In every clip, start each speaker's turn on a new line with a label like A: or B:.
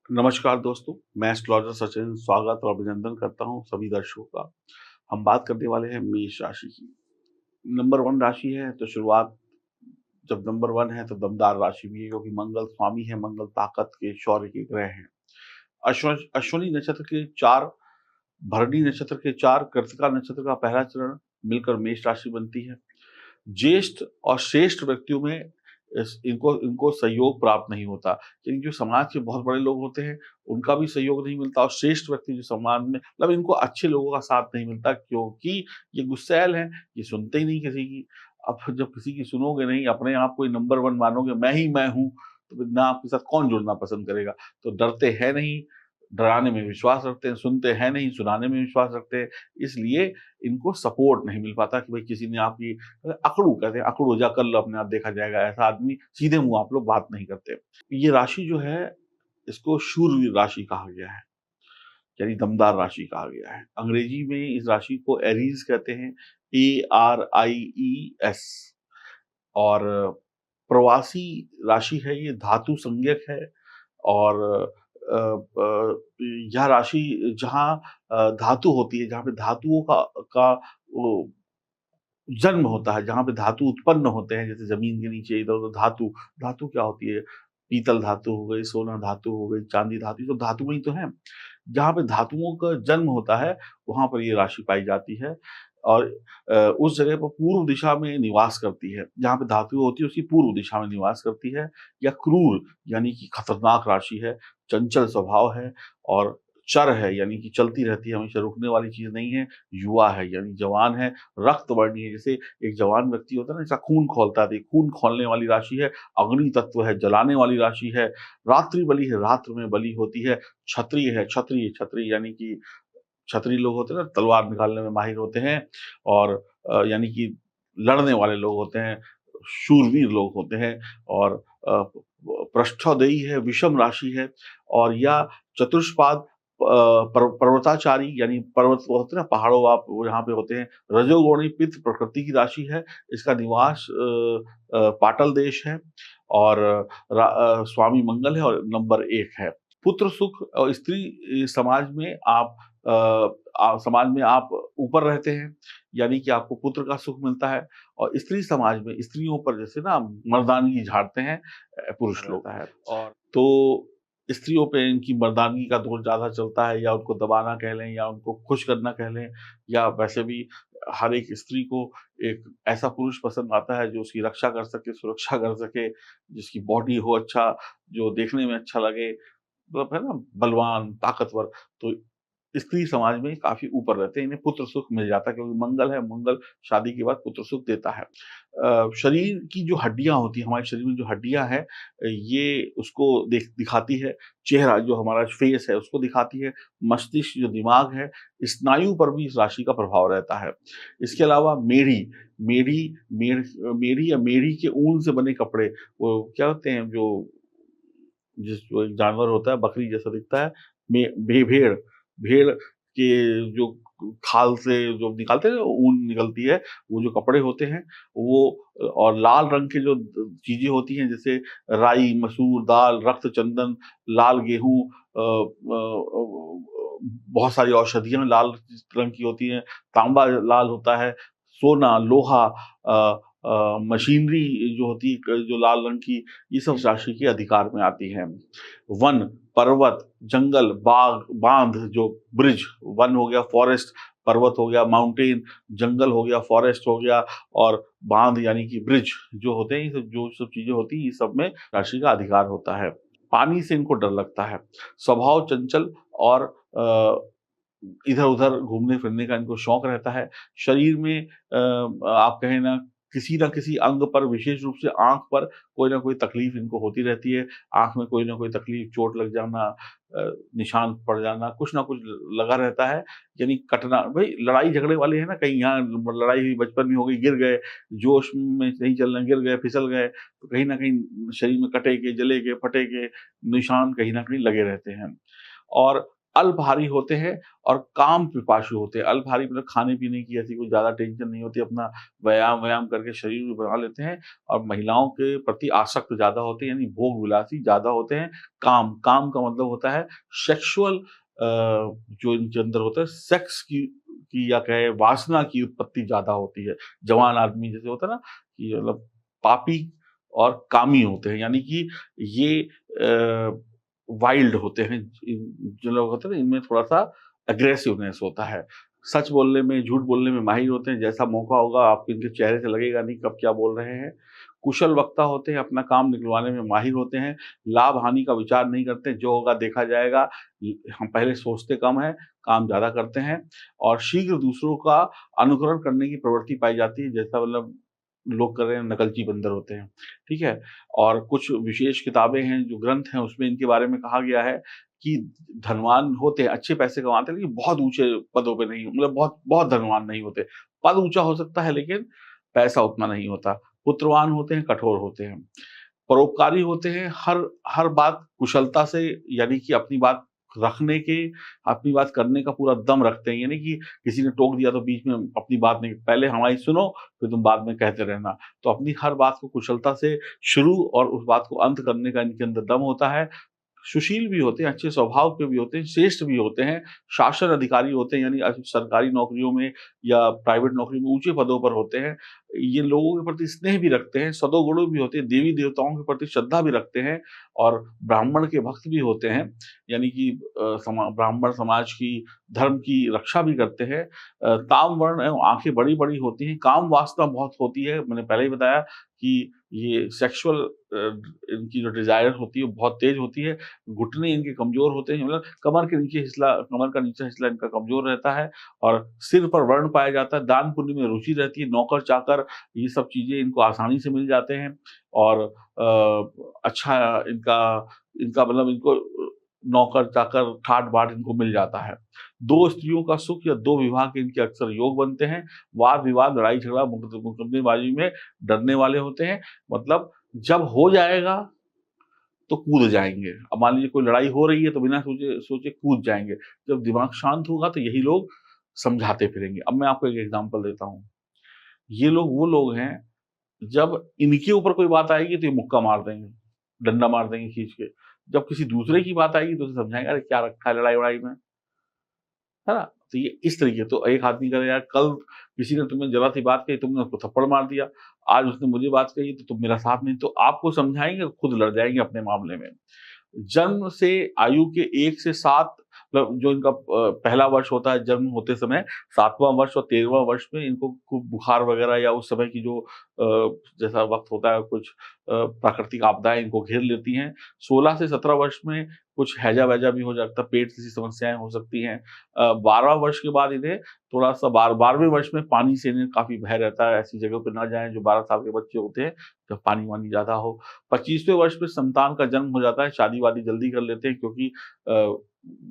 A: नमस्कार दोस्तों, मैं एस्ट्रोलॉजर सचिन स्वागत और अभिनंदन करता हूं सभी दर्शकों का। हम बात करने वाले हैं मेष राशि की। नंबर 1 राशि है तो शुरुआत जब नंबर 1 है तो दमदार राशि भी है क्योंकि मंगल स्वामी है, मंगल ताकत के, शौर्य के ग्रह हैं। अश्विनी नक्षत्र के 4, भरणी नक्षत्र के 4, कृत्तिका नक्षत्र का पहला चरण मिलकर मेष राशि बनती है। ज्येष्ठ और श्रेष्ठ व्यक्तियों में इनको इनको सहयोग प्राप्त नहीं होता, यानी जो समाज के बहुत बड़े लोग होते हैं उनका भी सहयोग नहीं मिलता और श्रेष्ठ व्यक्ति जो समाज में मतलब इनको अच्छे लोगों का साथ नहीं मिलता क्योंकि ये गुस्सैल हैं, ये सुनते ही नहीं किसी की। अब जब किसी की सुनोगे नहीं, अपने आप को नंबर 1 मानोगे, मैं ही मैं हूँ, तो फिर ना आपके साथ कौन जुड़ना पसंद करेगा। तो डरते हैं नहीं, डराने में विश्वास रखते हैं, सुनते हैं नहीं, सुनाने में विश्वास रखते हैं। इसलिए इनको सपोर्ट नहीं मिल पाता कि भाई किसी ने आपकी अकड़ू कहते हैं, अकड़ू जा कर लो अपने आप देखा जाएगा, ऐसा आदमी सीधे मुँह आप लोग बात नहीं करते। ये राशि जो है इसको शूरवीर राशि कहा गया है, यानी दमदार राशि कहा गया है। अंग्रेजी में इस राशि को एरीज कहते हैं, ARIES। और प्रवासी राशि है, ये धातु संज्ञक है। और यह राशि जहाँ धातु होती है, जहाँ पे धातुओं का वो जन्म होता है, जहाँ पे धातु उत्पन्न होते हैं, जैसे ज़मीन के नीचे इधर-उधर धातु, धातु क्या होती है? पीतल धातु हो गई, सोना धातु हो गई, चांदी धातु, ये सब धातुएँ ही तो हैं। जहाँ पे धातुओं का जन्म होता है, वहाँ पर ये राशि पाई जाती है। और उस जगह पर पूर्व दिशा में निवास करती है, जहाँ पे धातु होती है उसकी पूर्व दिशा में निवास करती है। या क्रूर यानी कि खतरनाक राशि है, चंचल स्वभाव है और चर है, यानी कि चलती रहती है, हमेशा रुकने वाली चीज़ नहीं है। युवा है यानी जवान है, रक्त वर्णीय है, जैसे एक जवान व्यक्ति होता है ना, जैसा खून खौलता है, तो ये खून खौलने वाली राशि है, अग्नि तत्व है, जलाने वाली राशि है, रात्रि बली है, रात्र में बली होती है, क्षत्रिय है, क्षत्रिय क्षत्रिय यानी कि क्षत्रिय लोग होते हैं ना, तलवार निकालने में माहिर होते हैं। और यानी कि लड़ने वाले लोग होते हैं, शूरवीर लोग होते हैं। और पृष्ठोदेयी है, विषम राशि है। और या चतुष्पाद पर्वताचारी यानी पर्वत वो होते हैं ना, पहाड़ों आप वो यहाँ पे होते हैं। रजोगुणी पित्त प्रकृति की राशि है। इसका निवास पाटल देश है। और स्वामी मंगल है और नंबर 1 है। पुत्र सुख और स्त्री समाज में समाज में आप ऊपर रहते हैं, यानी कि आपको पुत्र का सुख मिलता है। और स्त्री समाज में स्त्रियों पर जैसे ना मर्दानगी झाड़ते हैं पुरुष लोग है। और तो स्त्रियों पे इनकी मर्दानगी का दौर ज़्यादा चलता है, या उनको दबाना कह लें या उनको खुश करना कह लें। या वैसे भी हर एक स्त्री को एक ऐसा पुरुष पसंद आता है जो उसकी रक्षा कर सके, सुरक्षा कर सके, जिसकी बॉडी हो अच्छा, जो देखने में अच्छा लगे, मतलब है ना बलवान, ताकतवर। तो स्त्री समाज में काफ़ी ऊपर रहते हैं, इन्हें पुत्र सुख मिल जाता है क्योंकि मंगल है, मंगल शादी के बाद पुत्र सुख देता है। शरीर की जो हड्डियाँ होती हैं, हमारे शरीर में जो हड्डियाँ हैं, ये उसको दिखाती है। चेहरा जो हमारा फेस है उसको दिखाती है। मस्तिष्क जो दिमाग है, स्नायु पर भी इस राशि का प्रभाव रहता है। इसके अलावा मेढ़ी मेढ़ी या मेढ़ी के ऊन से बने कपड़े, वो क्या होते हैं जो जो एक जानवर होता है, बकरी जैसा दिखता है, भेड़ भेड़ के जो खाल से जो निकालते हैं, ऊन निकलती है, वो जो कपड़े होते हैं वो। और लाल रंग के जो चीज़ें होती हैं, जैसे राई, मसूर दाल, रक्त चंदन, लाल गेहूँ, बहुत सारी औषधियाँ लाल रंग की होती हैं, तांबा लाल होता है, सोना, लोहा, मशीनरी जो होती है जो लाल रंग की, ये सब राशि के अधिकार में आती हैं। वन, पर्वत, जंगल, बाग, बांध जो ब्रिज, वन हो गया फॉरेस्ट, पर्वत हो गया माउंटेन, जंगल हो गया फॉरेस्ट हो गया, और बांध यानी कि ब्रिज जो होते हैं, ये सब जो सब चीज़ें होती हैं, ये सब में राशि का अधिकार होता है। पानी से इनको डर लगता है। स्वभाव चंचल और इधर-उधर घूमने-फिरने का इनको शौक रहता है। शरीर में आप कहें ना, किसी न किसी अंग पर, विशेष रूप से आँख पर कोई न कोई तकलीफ़ इनको होती रहती है। आँख में कोई न कोई तकलीफ़, चोट लग जाना, निशान पड़ जाना, कुछ न कुछ लगा रहता है। यानी कटना, भई लड़ाई झगड़े वाले हैं ना, कहीं यहाँ लड़ाई हुई, बचपन में हो गई, गिर गए, जोश में नहीं चलना, गिर गए, फिसल गए, तो कहीं न कहीं शरीर में कटेगे, जलेगे, फटेगे, निशान कहीं न कहीं लगे रहते हैं। और अल्पाहारी होते हैं और काम पिपासु होते हैं। अल्पाहारी मतलब खाने पीने की ऐसी कोई ज़्यादा टेंशन नहीं होती, अपना व्यायाम करके शरीर भी बना लेते हैं और महिलाओं के प्रति आसक्त ज़्यादा होते हैं, यानी भोग विलासी ज़्यादा होते हैं। काम का मतलब होता है सेक्सुअल, जो इनके अंदर होता है सेक्स की या कहें वासना की उत्पत्ति ज़्यादा होती है। जवान आदमी जैसे होता है ना कि मतलब पापी और कामी होते हैं, यानी कि ये वाइल्ड होते हैं। जो लोग होते हैं ना, इनमें थोड़ा-सा एग्रेसिवनेस होता है। सच बोलने में, झूठ बोलने में माहिर होते हैं, जैसा मौका होगा आपको इनके चेहरे से लगेगा नहीं कब क्या बोल रहे हैं। कुशल वक्ता होते हैं, अपना काम निकलवाने में माहिर होते हैं, लाभ-हानि का विचार नहीं करते, जो होगा देखा जाएगा। हम पहले सोचते कम हैं, काम ज़्यादा करते हैं और शीघ्र दूसरों का अनुकरण करने की प्रवृत्ति पाई जाती है, जैसा मतलब लोग कर रहे हैं, नकलची बंदर होते हैं, ठीक है? और कुछ विशेष किताबें हैं, जो ग्रंथ हैं, उसमें इनके बारे में कहा गया है कि धनवान होते हैं, अच्छे पैसे कमाते हैं, लेकिन बहुत ऊँचे पदों पे नहीं, मतलब बहुत बहुत धनवान नहीं होते। पद ऊँचा हो सकता है, लेकिन पैसा उतना नहीं होता। पुत्रवान होते हैं, कठोर होते हैं। परोपकारी होते हैं, हर हर बात कुशलता से, यानी कि अपनी बात रखने के, अपनी बात करने का पूरा दम रखते हैं। ये नहीं कि किसी ने टोक दिया तो बीच में अपनी बात नहीं, पहले हमारी सुनो, फिर तुम बाद में कहते रहना। तो अपनी हर बात को कुशलता से शुरू और उस बात को अंत करने का इनके अंदर दम होता है। सुशील भी होते हैं, अच्छे स्वभाव के भी होते हैं, श्रेष्ठ भी होते हैं, शासन अधिकारी होते हैं, यानी सरकारी नौकरियों में या प्राइवेट नौकरी में ऊँचे पदों पर होते हैं। ये लोगों के प्रति स्नेह भी रखते हैं, सदोगुणों भी होते हैं, देवी-देवताओं के प्रति श्रद्धा भी रखते हैं और ब्राह्मण के भक्त भी होते हैं, यानी कि ब्राह्मण समाज की धर्म की रक्षा भी करते हैं। ताम वर्ण एवं आँखें बड़ी-बड़ी होती हैं, काम वासना बहुत होती है, मैंने पहले ही बताया कि ये सेक्सुअल इनकी जो डिज़ायर होती है वो बहुत तेज़ होती है। घुटने इनके कमज़ोर होते हैं, मतलब कमर का नीचे हिस्सा इनका कमज़ोर रहता है और सिर पर व्रण पाया जाता है, दान पुण्य में रुचि रहती है, नौकर-चाकर ये सब चीज़ें इनको आसानी से मिल जाते हैं और अच्छा इनका इनका मतलब इनको नौकर-चाकर, ठाट-बाट इनको मिल जाता है। 2 स्त्रियों का सुख या 2 विवाह के इनके अक्सर योग बनते हैं। वाद-विवाद, लड़ाई-झगड़ा, मुकदमेबाज़ी में डरने वाले होते हैं, मतलब जब हो जाएगा तो कूद जाएँगे। अब मान लीजिए कोई लड़ाई हो रही है तो बिना सोचे सोचे कूद जाएँगे। जब दिमाग शांत होगा तो यही लोग समझाते फिरेंगे। अब मैं आपको एक एग्ज़ाम्पल देता हूँ। ये लोग वो लोग हैं, जब इनके ऊपर कोई बात आएगी तो ये मुक्का मार देंगे, डंडा मार देंगे खींच के। जब किसी दूसरे की बात आएगी तो उसे समझाएँगे, अरे क्या रखा है लड़ाई-वड़ाई में, है ना? तो ये इस तरीके, तो एक आदमी कह रहा है यार कल किसी ने तुम्हें ज़रा-सी बात कही, तुमने उसको थप्पड़ मार दिया। आज उसने मुझे बात कही तो तुम मेरा साथ नहीं, तो आपको समझाएँगे, खुद लड़ जाएँगे अपने मामले में। जन्म से आयु के 1 से 7, मतलब जो इनका पहला वर्ष होता है जन्म होते समय, 7वाँ वर्ष और 13वाँ वर्ष में इनको खूब बुखार वगैरह या उस समय की जो जैसा वक़्त होता है, कुछ प्राकृतिक आपदाएँ इनको घेर लेती हैं। 16 से 17 वर्ष में कुछ हैजा-वैजा भी हो जाता है, पेट जैसी समस्याएँ हो सकती हैं। 12 वर्ष के बाद इन्हें थोड़ा-सा 12वें वर्ष में पानी से इन्हें काफ़ी भय रहता है, ऐसी जगह पे ना जाएँ जो 12 साल के बच्चे होते हैं, जब पानी-वानी ज़्यादा हो। 25वें वर्ष में संतान का जन्म हो जाता है, शादी-वादी जल्दी कर लेते हैं क्योंकि अ,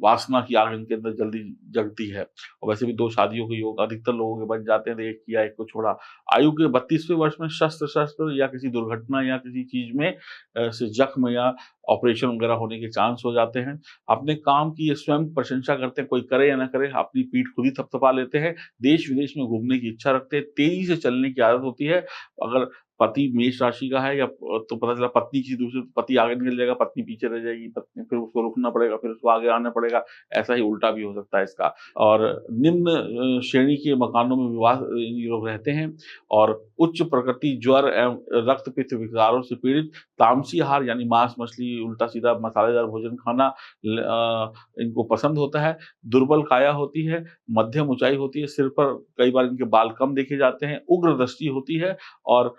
A: वासना की आग इनके अंदर जल्दी जगती है और वैसे भी 2 शादियों के योग अधिकतर लोगों के बन जाते हैं, तो एक किया, एक को छोड़ा। आयु के 32वें वर्ष में शस्त्र या किसी दुर्घटना या किसी चीज़ में से जख्म या ऑपरेशन वगैरह होने के चांस हो जाते हैं। अपने काम की ये स्वयं प्रशंसा करते हैं, कोई करे या ना करे, अपनी पीठ खुद ही थपथपा लेते हैं। देश-विदेश में घूमने की इच्छा रखते हैं, तेज़ी से चलने की आदत होती है। अगर पति मेष राशि का है या तो पता चला पत्नी किसी दूसरे, पति आगे निकल जाएगा, पत्नी पीछे रह जाएगी, पत्नी फिर उसको रुकना पड़ेगा, फिर उसको आगे आना पड़ेगा, ऐसा ही उल्टा भी हो सकता है इसका। और निम्न श्रेणी के मकानों में विवाह ये लोग रहते हैं और उच्च प्रकृति, ज्वर एवं रक्त-पित्त विकारों से पीड़ित, तामसी आहार यानी मांस, मछली, उल्टा-सीधा मसालेदार भोजन खाना इनको पसंद होता है। दुर्बल काया होती है, मध्यम ऊँचाई होती है, सिर पर कई बार इनके बाल कम देखे जाते हैं, उग्र दृष्टि होती है और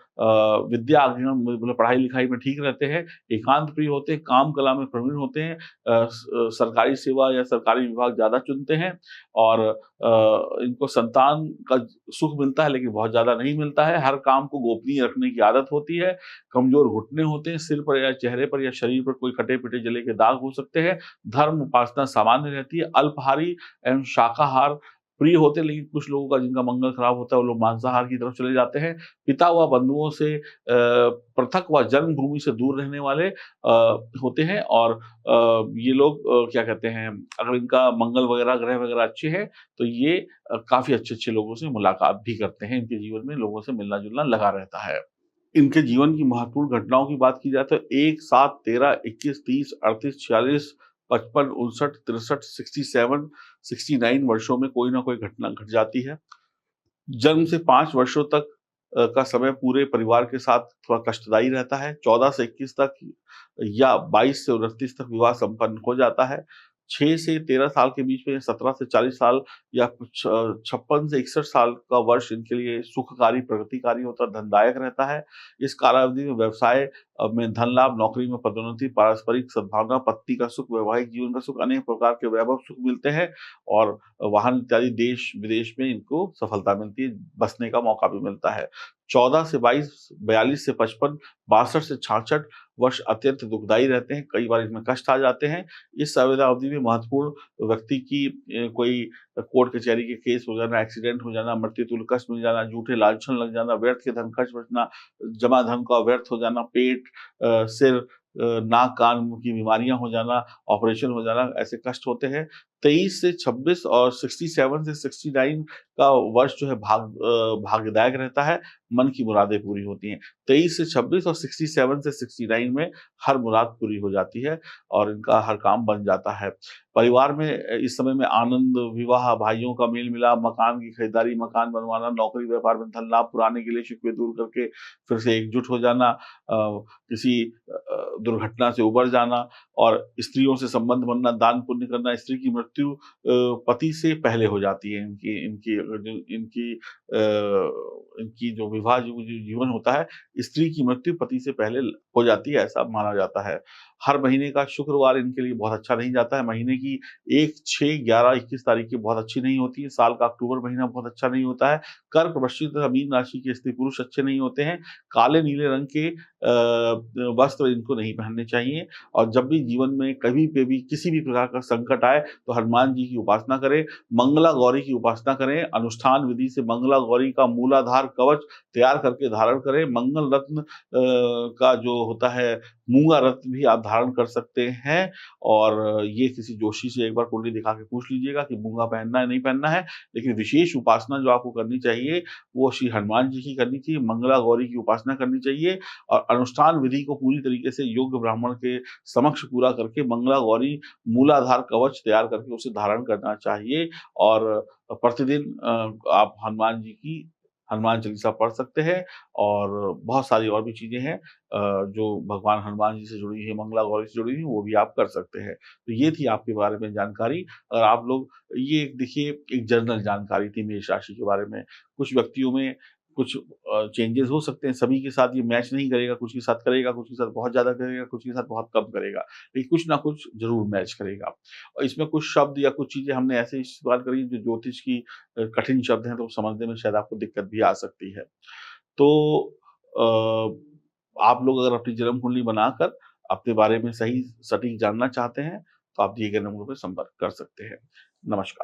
A: विद्या आर्जन मतलब पढ़ाई-लिखाई में ठीक रहते हैं, एकांत प्रिय होते हैं, काम-कला में प्रवीण होते हैं, सरकारी सेवा या सरकारी विभाग ज़्यादा चुनते हैं और इनको संतान का सुख मिलता है लेकिन बहुत ज़्यादा नहीं मिलता है, हर काम को गोपनीय रखने की आदत होती है, कमज़ोर घुटने होते हैं, सिर पर या चेहरे पर या शरीर पर कोई कटे-पिटे जले के दाग हो सकते हैं, धर्म उपासना सामान्य रहती है, अल्पाहारी एवं शाकाहार प्रिय होते हैं, लेकिन कुछ लोगों का जिनका मंगल खराब होता है वो लोग मांसाहार की तरफ चले जाते हैं। पिता व बंधुओं से पृथक व जन्मभूमि से दूर रहने वाले होते हैं, और ये लोग क्या कहते हैं, अगर इनका मंगल वगैरह ग्रह वगैरह अच्छे हैं तो ये काफ़ी अच्छे-अच्छे लोगों से मुलाकात भी करते हैं। इनके जीवन में लोगों से मिलना-जुलना लगा रहता है। इनके जीवन की महत्वपूर्ण घटनाओं की बात की जाए तो 1, 7, 13, 21, 30, 38, 46, 55, 59, 63, 67, 69 वर्षों में कोई ना कोई घटना घट जाती है। जन्म से 5 वर्षों तक का समय पूरे परिवार के साथ थोड़ा कष्टदायी रहता है। 14 से 21 तक या 22 से 29 तक विवाह संपन्न हो जाता है। 6 से 13 साल के बीच में 17 से 40 साल या 56 से 61 साल का वर्ष इनके लिए सुखकारी, प्रगतिकारी होता है, धनदायक रहता है। इस कालावधि में व्यवसाय में धन लाभ, नौकरी में पदोन्नति, पारस्परिक सद्भावना, पत्नी का सुख, वैवाहिक जीवन का सुख, अनेक प्रकार के वैभव सुख मिलते हैं, और वाहन इत्यादि देश-विदेश में इनको सफलता मिलती है, बसने का मौका भी मिलता है। 14 से 22, 42 से 55, 62 से 66 वर्ष अत्यंत दुखदायी रहते हैं, कई बार इसमें कष्ट आ जाते हैं। इस समयावधि में महत्वपूर्ण व्यक्ति की कोई कोर्ट कचहरी के केस हो जाना, एक्सीडेंट हो जाना, मृत्यु तुल्य कष्ट मिल जाना, झूठे लांछन लग जाना, व्यर्थ के धन खर्च बचना, जमा धन का व्यर्थ हो जाना, पेट, सिर, नाक, कान, मुँह की बीमारियाँ हो जाना, ऑपरेशन हो जाना, ऐसे कष्ट होते हैं। 23 से 26 और 67 से 69 का वर्ष जो है भाग्यदायक रहता है, मन की मुरादें पूरी होती हैं। 23 से 26 और 67 से 69 में हर मुराद पूरी हो जाती है और इनका हर काम बन जाता है। परिवार में इस समय में आनंद, विवाह, भाइयों का मेल-मिलाप, मकान की खरीदारी, मकान बनवाना, नौकरी-व्यापार में धन लाभ, पुराने गिले-शिकवे दूर करके फिर से एकजुट हो जाना, किसी दुर्घटना से उबर जाना, और स्त्रियों से संबंध बनना, दान पुण्य करना। स्त्री की मृत्यु पति से पहले हो जाती है। इनकी इनकी जो इनकी इनकी जो विवाह जो जीवन होता है, स्त्री की मृत्यु पति से पहले हो जाती है, ऐसा माना जाता है। हर महीने का शुक्रवार इनके लिए बहुत अच्छा नहीं जाता है। महीने की 1, 6, 11, 21 तारीखें बहुत अच्छी नहीं होती है। साल का अक्टूबर महीना बहुत अच्छा नहीं होता है। कर्क, वृश्चिक तथा मीन राशि के स्त्री पुरुष अच्छे नहीं होते हैं। काले नीले रंग के वस्त्र इनको नहीं पहनने चाहिए, और जब भी जीवन में कभी पे भी किसी भी प्रकार का संकट आए तो हनुमान जी की उपासना करें, मंगला गौरी की उपासना करें। अनुष्ठान विधि से मंगला गौरी का मूलाधार कवच तैयार करके धारण करें। मंगल रत्न का जो होता है मूंगा रत्न भी आप धारण कर सकते हैं, और ये किसी जोशी से एक बार कुंडली दिखा के पूछ लीजिएगा कि मूंगा पहनना है नहीं पहनना है। लेकिन विशेष उपासना जो आपको करनी चाहिए वो श्री हनुमान जी की करनी चाहिए, मंगला गौरी की उपासना करनी चाहिए, और अनुष्ठान विधि को पूरी तरीके से योग्य ब्राह्मण के समक्ष पूरा करके मंगला गौरी मूलाधार कवच तैयार करके उसे धारण करना चाहिए। और प्रतिदिन आप हनुमान चालीसा पढ़ सकते हैं, और बहुत सारी और भी चीज़ें हैं जो भगवान हनुमान जी से जुड़ी हैं, मंगला गौरी से जुड़ी हैं, वो भी आप कर सकते हैं। तो ये थी आपके बारे में जानकारी। अगर आप लोग ये देखिए, एक जनरल जानकारी थी मेष राशि के बारे में। कुछ व्यक्तियों में कुछ चेंजेस हो सकते हैं, सभी के साथ ये मैच नहीं करेगा, कुछ के साथ करेगा, कुछ के साथ बहुत ज़्यादा करेगा, कुछ के साथ बहुत कम करेगा, लेकिन कुछ ना कुछ ज़रूर मैच करेगा। और इसमें कुछ शब्द या कुछ चीज़ें हमने ऐसे इस्तेमाल करी जो ज्योतिष की कठिन शब्द हैं, तो समझने में शायद आपको दिक्कत भी आ सकती है। तो आप लोग अगर अपनी जन्म कुंडली बनाकर अपने बारे में सही सटीक जानना चाहते हैं, तो आप दिए गए नंबरों पे संपर्क कर सकते हैं। नमस्कार।